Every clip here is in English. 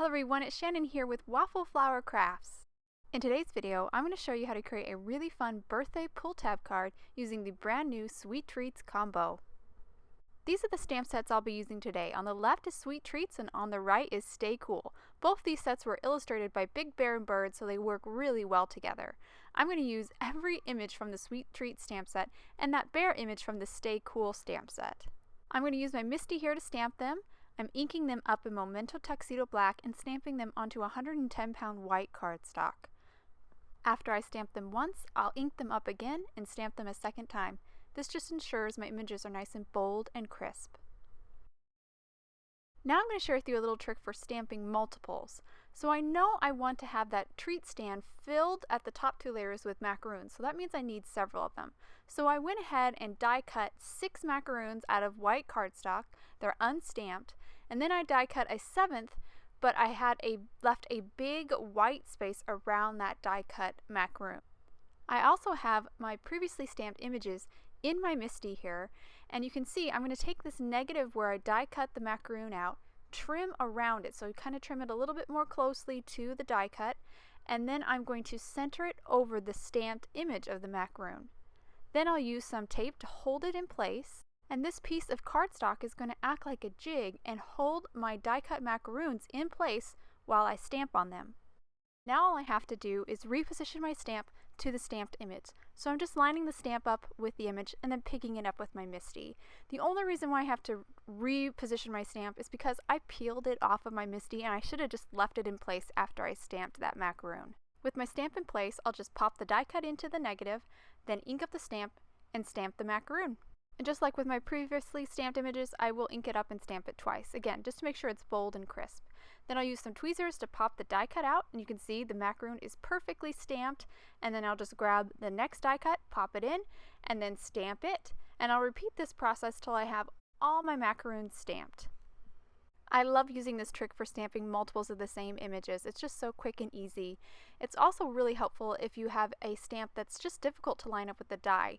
everyone, it's Shannon here with Waffle Flower Crafts. In today's video, I'm going to show you how to create a really fun birthday pull tab card using the brand new Sweet Treats combo. These are the stamp sets I'll be using today. On the left is Sweet Treats and on the right is Stay Cool. Both these sets were illustrated by Big Bear and Bird, so they work really well together. I'm going to use every image from the Sweet Treats stamp set and that bear image from the Stay Cool stamp set. I'm going to use my Misty here to stamp them. I'm inking them up in Memento Tuxedo Black and stamping them onto 110-pound white cardstock. After I stamp them once, I'll ink them up again and stamp them a second time. This just ensures my images are nice and bold and crisp. Now I'm going to share with you a little trick for stamping multiples. So I know I want to have that treat stand filled at the top two layers with macaroons, so that means I need several of them. So I went ahead and die cut 6 macaroons out of white cardstock. They're unstamped, and then I die cut a 7th, but I had left a big white space around that die cut macaroon. I also have my previously stamped images in my Misty here, and you can see I'm going to take this negative where I die cut the macaroon out, trim around it, so kind of trim it a little bit more closely to the die cut, and then I'm going to center it over the stamped image of the macaroon. Then I'll use some tape to hold it in place, and this piece of cardstock is going to act like a jig and hold my die cut macaroons in place while I stamp on them. Now all I have to do is reposition my stamp to the stamped image. So I'm just lining the stamp up with the image and then picking it up with my Misty. The only reason why I have to reposition my stamp is because I peeled it off of my Misty and I should have just left it in place after I stamped that macaroon. With my stamp in place, I'll just pop the die cut into the negative, then ink up the stamp and stamp the macaroon. And just like with my previously stamped images, I will ink it up and stamp it twice, again, just to make sure it's bold and crisp. Then I'll use some tweezers to pop the die cut out, and you can see the macaroon is perfectly stamped, and then I'll just grab the next die cut, pop it in, and then stamp it, and I'll repeat this process till I have all my macaroons stamped. I love using this trick for stamping multiples of the same images. It's just so quick and easy. It's also really helpful if you have a stamp that's just difficult to line up with the die.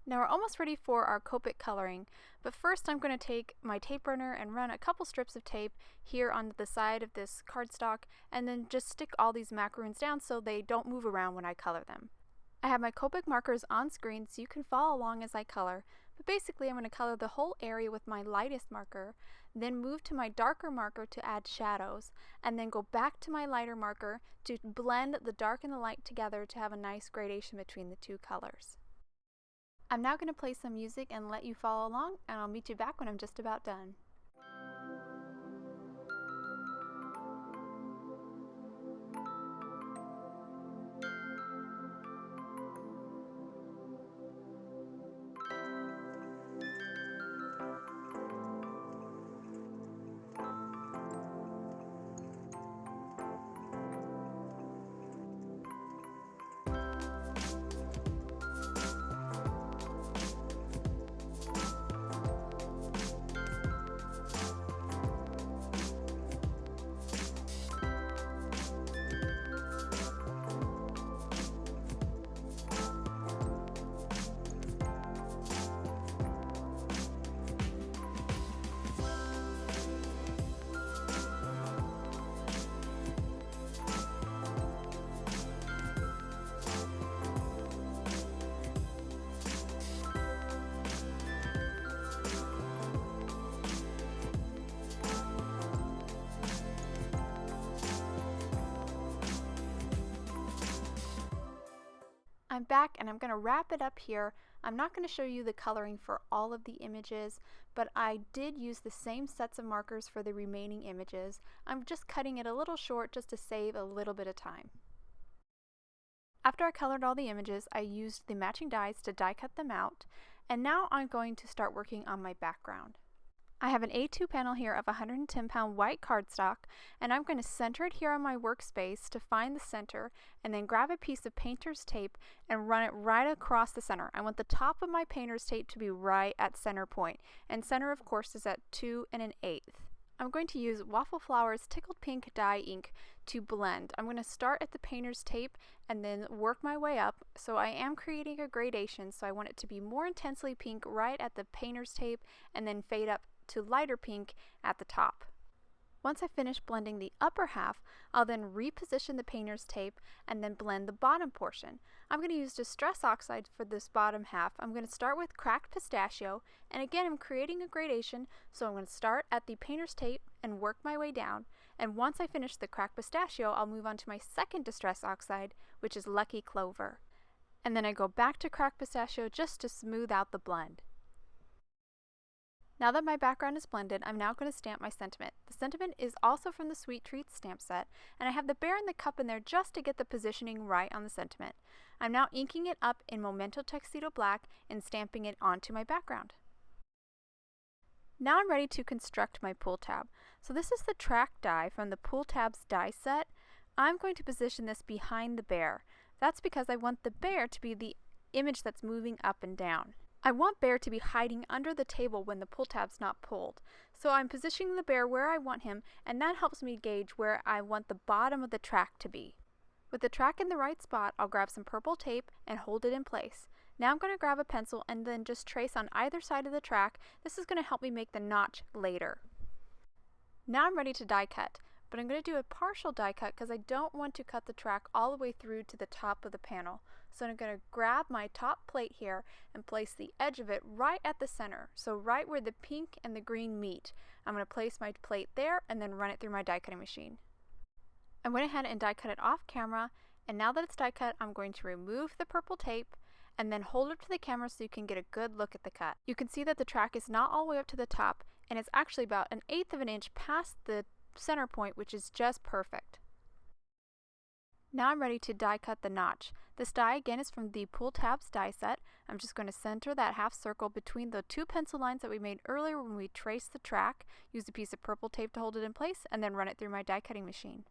Now we're almost ready for our Copic coloring, but first I'm going to take my tape runner and run a couple strips of tape here on the side of this cardstock and then just stick all these macaroons down so they don't move around when I color them. I have my Copic markers on screen so you can follow along as I color, but basically I'm going to color the whole area with my lightest marker, then move to my darker marker to add shadows, and then go back to my lighter marker to blend the dark and the light together to have a nice gradation between the two colors. I'm now going to play some music and let you follow along, and I'll meet you back when I'm just about done. I'm back and I'm going to wrap it up here. I'm not going to show you the coloring for all of the images, but I did use the same sets of markers for the remaining images. I'm just cutting it a little short just to save a little bit of time. After I colored all the images, I used the matching dies to die cut them out, and now I'm going to start working on my background. I have an A2 panel here of 110-pound white cardstock, and I'm going to center it here on my workspace to find the center, and then grab a piece of painter's tape and run it right across the center. I want the top of my painter's tape to be right at center point, and center of course is at 2 1/8. I'm going to use Waffle Flower's Tickled Pink dye ink to blend. I'm going to start at the painter's tape and then work my way up. So I am creating a gradation, so I want it to be more intensely pink right at the painter's tape and then fade up to lighter pink at the top. Once I finish blending the upper half, I'll then reposition the painter's tape and then blend the bottom portion. I'm going to use Distress Oxide for this bottom half. I'm going to start with cracked pistachio, and again I'm creating a gradation, so I'm going to start at the painter's tape and work my way down. And once I finish the cracked pistachio, I'll move on to my second Distress Oxide, which is Lucky Clover. And then I go back to cracked pistachio just to smooth out the blend. Now that my background is blended, I'm now going to stamp my sentiment. The sentiment is also from the Sweet Treats stamp set, and I have the bear and the cup in there just to get the positioning right on the sentiment. I'm now inking it up in Memento Tuxedo Black and stamping it onto my background. Now I'm ready to construct my pull tab. So this is the track die from the Pull Tabs die set. I'm going to position this behind the bear. That's because I want the bear to be the image that's moving up and down. I want bear to be hiding under the table when the pull tab's not pulled. So I'm positioning the bear where I want him, and that helps me gauge where I want the bottom of the track to be. With the track in the right spot, I'll grab some purple tape and hold it in place. Now I'm going to grab a pencil and then just trace on either side of the track. This is going to help me make the notch later. Now I'm ready to die cut, but I'm going to do a partial die cut because I don't want to cut the track all the way through to the top of the panel. So I'm going to grab my top plate here and place the edge of it right at the center, so right where the pink and the green meet. I'm going to place my plate there and then run it through my die cutting machine. I went ahead and die cut it off camera, and now that it's die cut, I'm going to remove the purple tape and then hold it to the camera so you can get a good look at the cut. You can see that the track is not all the way up to the top, and it's actually about 1/8 of an inch past the center point, which is just perfect. Now I'm ready to die cut the notch. This die again is from the Pull Tabs die set. I'm just going to center that half circle between the two pencil lines that we made earlier when we traced the track, use a piece of purple tape to hold it in place, and then run it through my die cutting machine.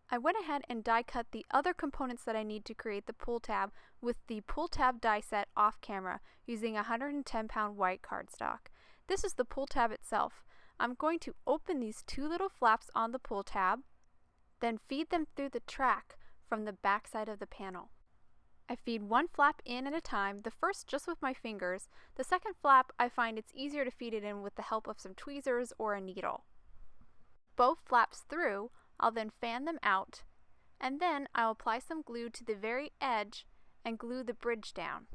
I went ahead and die cut the other components that I need to create the pull tab with the Pull Tab die set off camera using a 110-pound white cardstock. This is the pull tab itself. I'm going to open these two little flaps on the pull tab, then feed them through the track from the back side of the panel. I feed one flap in at a time, the first just with my fingers. The second flap I find it's easier to feed it in with the help of some tweezers or a needle. Both flaps through, I'll then fan them out, and then I'll apply some glue to the very edge and glue the bridge down.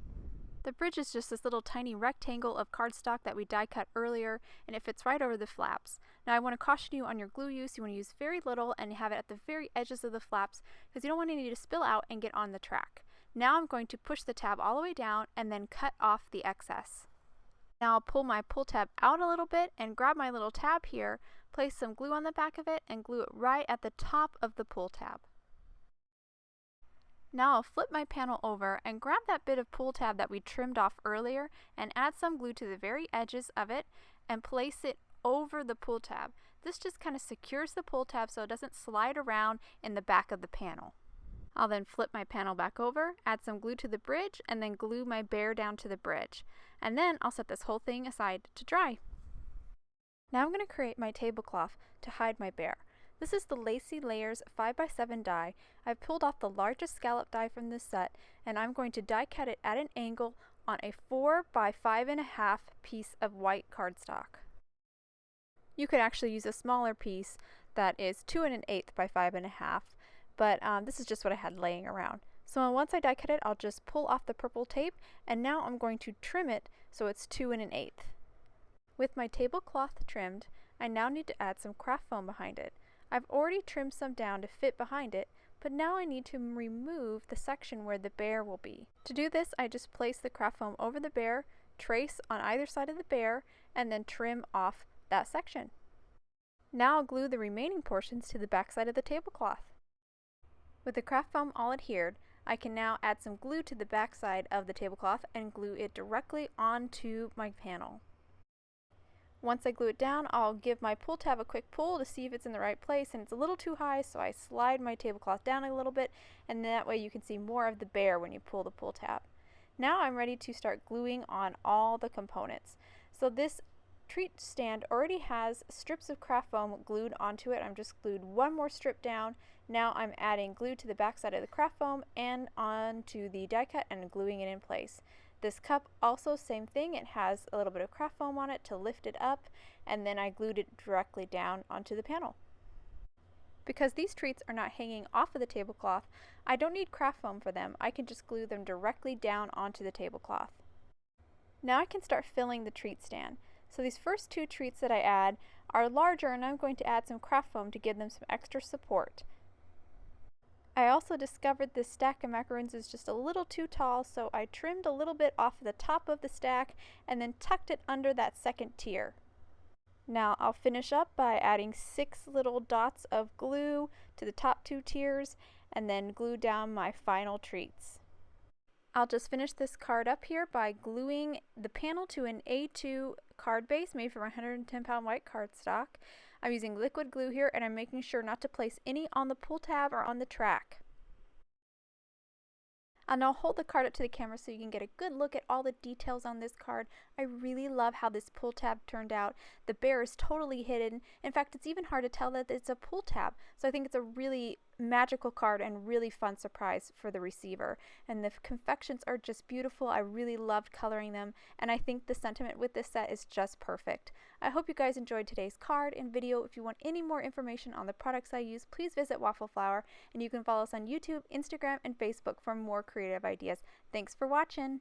The bridge is just this little tiny rectangle of cardstock that we die cut earlier, and it fits right over the flaps. Now I want to caution you on your glue use. You want to use very little and have it at the very edges of the flaps because you don't want any to spill out and get on the track. Now I'm going to push the tab all the way down and then cut off the excess. Now I'll pull my pull tab out a little bit and grab my little tab here, place some glue on the back of it, and glue it right at the top of the pull tab. Now I'll flip my panel over and grab that bit of pull tab that we trimmed off earlier and add some glue to the very edges of it and place it over the pull tab. This just kind of secures the pull tab so it doesn't slide around in the back of the panel. I'll then flip my panel back over, add some glue to the bridge, and then glue my bear down to the bridge. And then I'll set this whole thing aside to dry. Now I'm going to create my tablecloth to hide my bear. This is the Lacy Layers 5x7 die. I've pulled off the largest scallop die from this set, and I'm going to die cut it at an angle on a 4x5.5 piece of white cardstock. You could actually use a smaller piece that is 2 1/8 by 5.5, but this is just what I had laying around. So once I die cut it, I'll just pull off the purple tape, and now I'm going to trim it so it's 2 1/8. With my tablecloth trimmed, I now need to add some craft foam behind it. I've already trimmed some down to fit behind it, but now I need to remove the section where the bear will be. To do this, I just place the craft foam over the bear, trace on either side of the bear, and then trim off that section. Now I'll glue the remaining portions to the back side of the tablecloth. With the craft foam all adhered, I can now add some glue to the back side of the tablecloth and glue it directly onto my panel. Once I glue it down, I'll give my pull tab a quick pull to see if it's in the right place, and it's a little too high, so I slide my tablecloth down a little bit, and that way you can see more of the bear when you pull the pull tab. Now I'm ready to start gluing on all the components. So this treat stand already has strips of craft foam glued onto it. I'm just glued one more strip down. Now I'm adding glue to the back side of the craft foam and onto the die cut and gluing it in place. This cup, also same thing, it has a little bit of craft foam on it to lift it up, and then I glued it directly down onto the panel. Because these treats are not hanging off of the tablecloth, I don't need craft foam for them. I can just glue them directly down onto the tablecloth. Now I can start filling the treat stand. So these first two treats that I add are larger, and I'm going to add some craft foam to give them some extra support. I also discovered this stack of macaroons is just a little too tall, so I trimmed a little bit off the top of the stack and then tucked it under that second tier. Now I'll finish up by adding 6 little dots of glue to the top 2 tiers and then glue down my final treats. I'll just finish this card up here by gluing the panel to an A2 card base made from 110-pound white cardstock. I'm using liquid glue here, and I'm making sure not to place any on the pull tab or on the track. I'll now hold the card up to the camera so you can get a good look at all the details on this card. I really love how this pull tab turned out. The bear is totally hidden. In fact, it's even hard to tell that it's a pull tab. So I think it's a really magical card and really fun surprise for the receiver. And the confections are just beautiful. I really loved coloring them, and I think the sentiment with this set is just perfect. I hope you guys enjoyed today's card and video. If you want any more information on the products I use, please visit Waffle Flower, and you can follow us on YouTube, Instagram, and Facebook for more creative ideas. Thanks for watching!